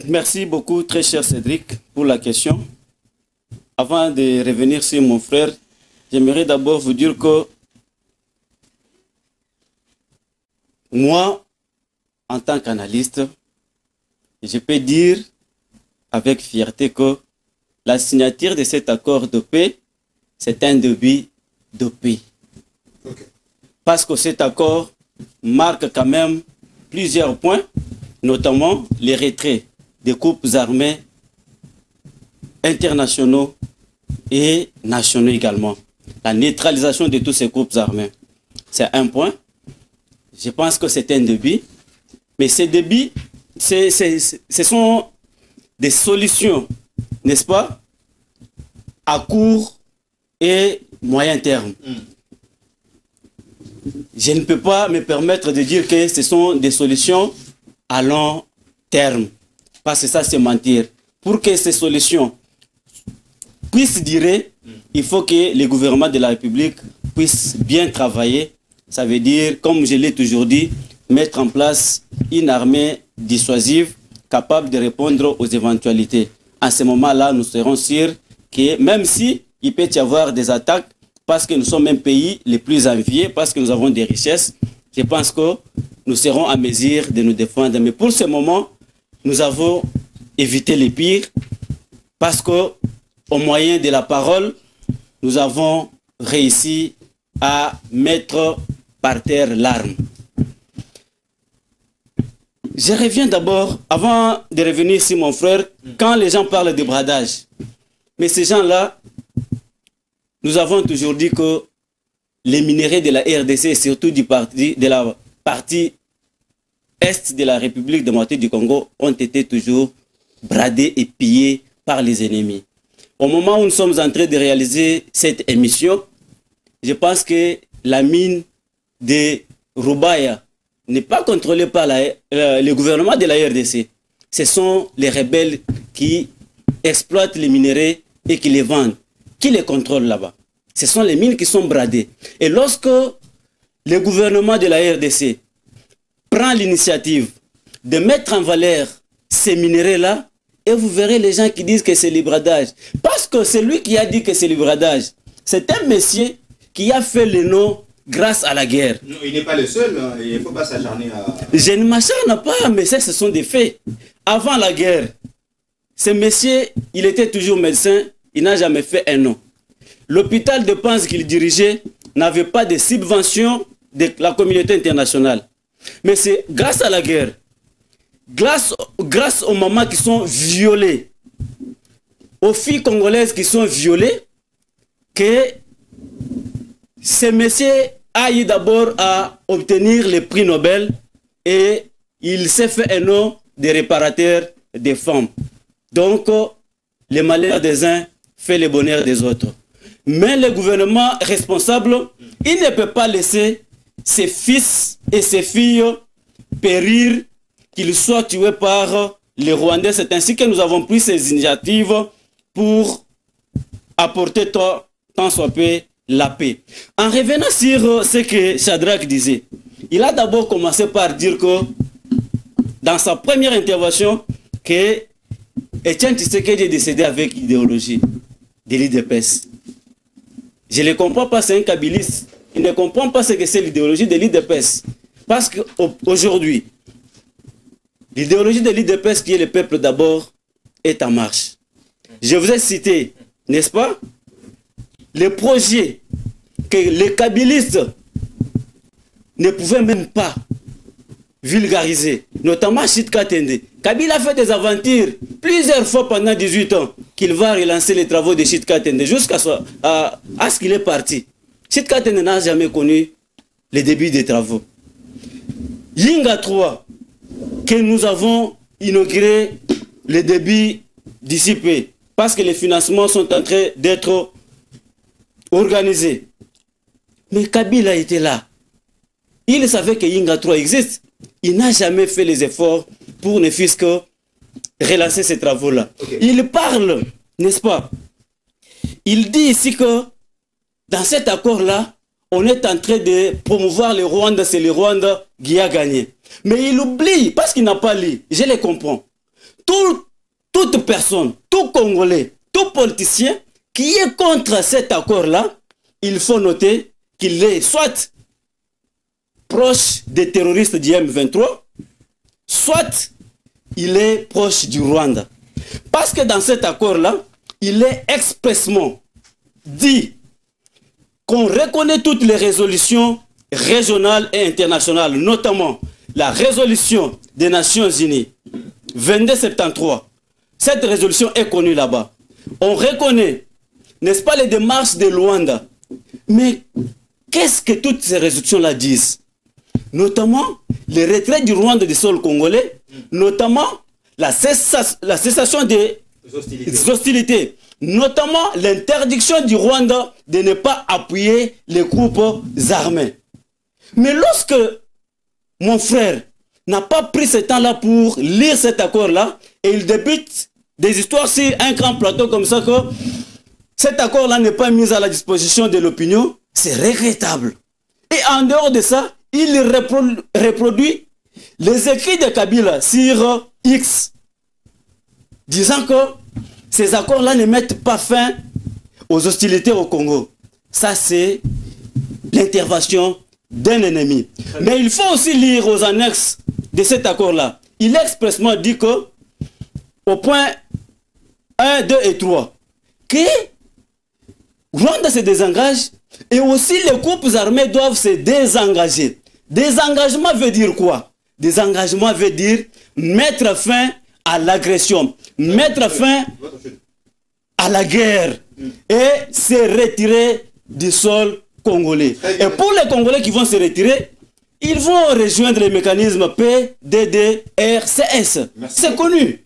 Merci beaucoup, très cher Cédric, pour la question. Avant de revenir sur mon frère, j'aimerais d'abord vous dire que moi, en tant qu'analyste, je peux dire avec fierté que la signature de cet accord de paix, c'est un début de paix. Okay. Parce que cet accord marque quand même plusieurs points, notamment les retraits des groupes armés internationaux et nationaux également. La neutralisation de tous ces groupes armés. C'est un point. Je pense que c'est un début. Mais ces débuts, ce sont des solutions, n'est-ce pas, à court et moyen terme. Je ne peux pas me permettre de dire que ce sont des solutions à long terme. Parce que ça, c'est mentir. Pour que ces solutions puissent durer, il faut que le gouvernement de la République puisse bien travailler. Ça veut dire, comme je l'ai toujours dit, mettre en place une armée dissuasive capable de répondre aux éventualités. À ce moment-là, nous serons sûrs que même si il peut y avoir des attaques, parce que nous sommes un pays les plus enviés, parce que nous avons des richesses, je pense que nous serons à mesure de nous défendre. Mais pour ce moment, nous avons évité le pire, parce qu'au moyen de la parole, nous avons réussi à mettre par terre l'arme. Je reviens d'abord, avant de revenir sur mon frère, quand les gens parlent de bradage. Mais ces gens-là, nous avons toujours dit que les minéraux de la RDC, surtout de la partie est de la République démocratique du Congo, ont été toujours bradés et pillés par les ennemis. Au moment où nous sommes en train de réaliser cette émission, je pense que la mine de Rubaya n'est pas contrôlée par le gouvernement de la RDC. Ce sont les rebelles qui exploitent les minéraux et qui les vendent. Qui les contrôle là-bas? Ce sont les mines qui sont bradées. Et lorsque le gouvernement de la RDC prend l'initiative de mettre en valeur ces minéraux-là, et vous verrez les gens qui disent que c'est le bradage. Parce que c'est lui qui a dit que c'est le bradage. C'est un monsieur qui a fait le nom grâce à la guerre. Non, il n'est pas le seul, hein. Il ne faut pas s'acharner à... Je ne m'acharne pas, mais ça, ce sont des faits. Avant la guerre, ce monsieur, il était toujours médecin, il n'a jamais fait un nom. L'hôpital de Panzi qu'il dirigeait n'avait pas de subvention de la communauté internationale. Mais c'est grâce à la guerre, grâce aux mamans qui sont violées, aux filles congolaises qui sont violées, que ce monsieur a eu d'abord à obtenir le prix Nobel et il s'est fait un nom de réparateur des femmes. Donc, le malheur des uns fait le bonheur des autres. Mais le gouvernement responsable, il ne peut pas laisser ses fils et ses filles périr, qu'ils soient tués par les Rwandais. C'est ainsi que nous avons pris ces initiatives pour apporter tant soit peu la paix. En revenant sur ce que Shadrach disait, il a d'abord commencé par dire que dans sa première intervention, que Etienne Tshisekedi est décédé avec l'idéologie de l'IDPS. Je ne le comprends pas, c'est un kabiliste. Il ne comprend pas ce que c'est l'idéologie de l'IDPS. Parce qu'aujourd'hui, l'idéologie de l'IDPS qui est le peuple d'abord est en marche. Je vous ai cité, n'est-ce pas, le projet que les kabilistes ne pouvaient même pas vulgariser, notamment Chitka Tende. Kabila a fait des aventures plusieurs fois pendant 18 ans qu'il va relancer les travaux de Chitka Tende jusqu'à ce qu'il est parti. Chitka Tende n'a jamais connu les débuts des travaux. Yinga 3, que nous avons inauguré le début d'ici peu, parce que les financements sont en train d'être organisés. Mais Kabila était là. Il savait que Yinga 3 existe. Il n'a jamais fait les efforts pour ne fût-ce que relancer ces travaux-là. Okay. Il parle, n'est-ce pas? Il dit ici que dans cet accord-là, on est en train de promouvoir le Rwanda, c'est le Rwanda qui a gagné. Mais il oublie, parce qu'il n'a pas lu, je le comprends. toute personne, tout Congolais, tout politicien qui est contre cet accord-là, il faut noter qu'il est soit proche des terroristes du M23, soit il est proche du Rwanda. Parce que dans cet accord-là, il est expressément dit qu'on reconnaît toutes les résolutions régionales et internationales, notamment la résolution des Nations Unies 2273. Cette résolution est connue là-bas. On reconnaît, n'est-ce pas, les démarches de Luanda. Mais qu'est-ce que toutes ces résolutions-là disent? Notamment le retrait du Rwanda du sol congolais, notamment la cessation des hostilités, notamment l'interdiction du Rwanda de ne pas appuyer les groupes armés. Mais lorsque mon frère n'a pas pris ce temps-là pour lire cet accord-là, et il débute des histoires sur un grand plateau comme ça, que cet accord-là n'est pas mis à la disposition de l'opinion, c'est regrettable. Et en dehors de ça, il reproduit les écrits de Kabila sur X, disant que ces accords-là ne mettent pas fin aux hostilités au Congo. Ça, c'est l'intervention d'un ennemi. Mais il faut aussi lire aux annexes de cet accord-là. Il est expressément dit que, au point 1, 2 et 3, que Rwanda se désengage et aussi les groupes armés doivent se désengager. Désengagement veut dire quoi? Désengagement veut dire mettre fin à l'agression, mettre fin à la guerre et se retirer du sol congolais. Et pour les Congolais qui vont se retirer, ils vont rejoindre les mécanismes PDDRCS. C'est connu.